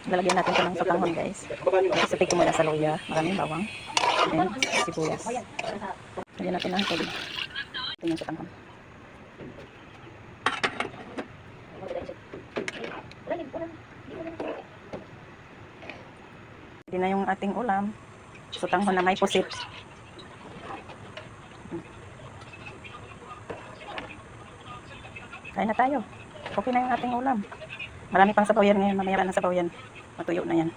Lalagyan natin ito ng sotanghon, guys. Isipig ko muna sa luya. Maraming bawang. And sibuyas. Lagyan natin ng tubig. Ito yung sotanghon. Hindi na yung ating ulam. Sotanghon na may pusit. Kain na tayo. Okay na yung ating ulam. Marami pang sabaw yan ngayon. Mamaya na sabaw yan. Matuyo na yan.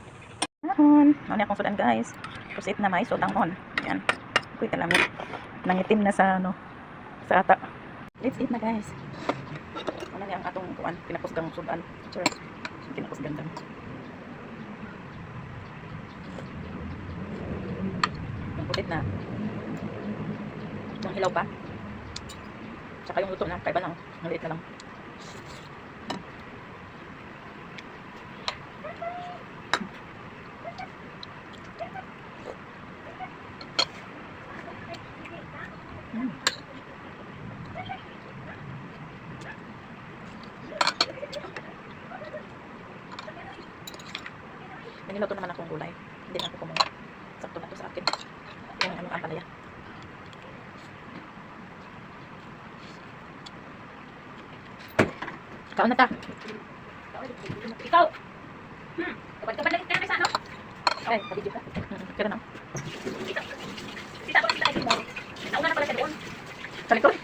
Nahon. Ano akong sudan, guys. Pusit na may sotanghon. Yan. Uy, kalamit. Nangitim na sa ano. Sa ata. Let's eat na, guys. Ano niya ang atong kuan. Pinapusgang sudan. Sure. Pinapusgang dami. Yung pusit na. Yung hilaw pa. Tsaka yung luto na. Kaiba lang. Maliit na lang. May niluto naman akong gulay. Hindi na ako kumuha. Sakto na to sa akin. Yung ano, ampalaya. Kaon na ta. Ikaw! Kapag lang ka na sa ano? Ay, nabidyo ka. Kaya na. Kita ko kita ay mo. Nauna na pala siya doon. Sa likod.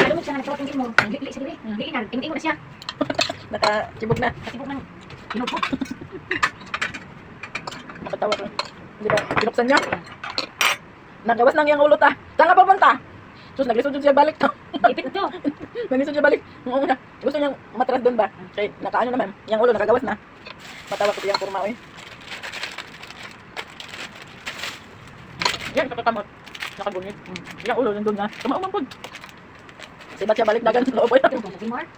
Alam mo siya na nagtawag mo. Ang gili sa dili. Giinan, tingin mo na siya. Nakachibog na. Kasi kung nang inupo. Makatawa ko. Hindi ba? Pinuksan niya. Nagawas nang iyang ulo ta. Saan ka papunta? Sus, naglisod siya balik. Ipit na to. Naglisod siya balik. Oo na. Gusto niyang matras doon ba? Kaya nakaano naman. Iyang ulo nakagawas na. Matawa ko iyang kurma, eh. Yan, kakakamot. Nakagunit. Iyang ulo nandun na. Kumaumang po. Sibat siya balik dagan sa loob. Gilmore.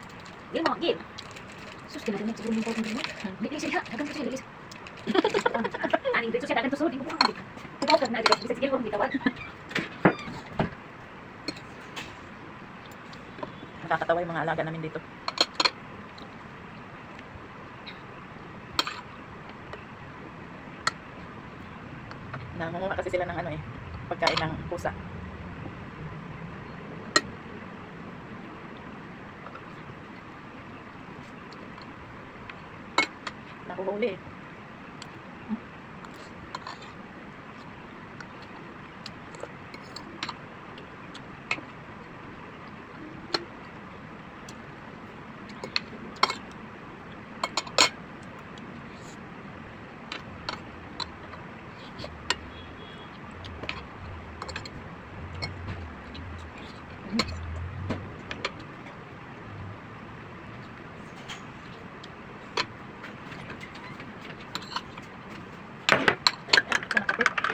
Gilmore, Gil. Sus, kinarinig siguro yung pwede mo. Hindi siya. Dagan to siya. Lilis. Aning dito siya. Dagan to. So, di ko kung kupaw ka na. Bisa si Gilmore. Bitawag. Nakakatawa yung mga alaga namin dito. Nangunguha kasi sila ng ano, eh, pagkain ng pusa. Nakuhuli, eh.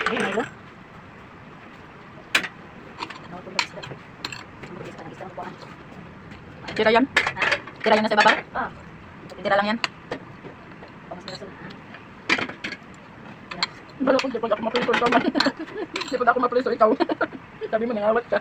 Ay, Milo. Tira yan? Tira yan na sa ibabaw? Ah. Tira lang yan? Bala ko, di pa ako mapuliso ikaw man. Di pa ako mapuliso ikaw. Sabi mo, nangawat ka.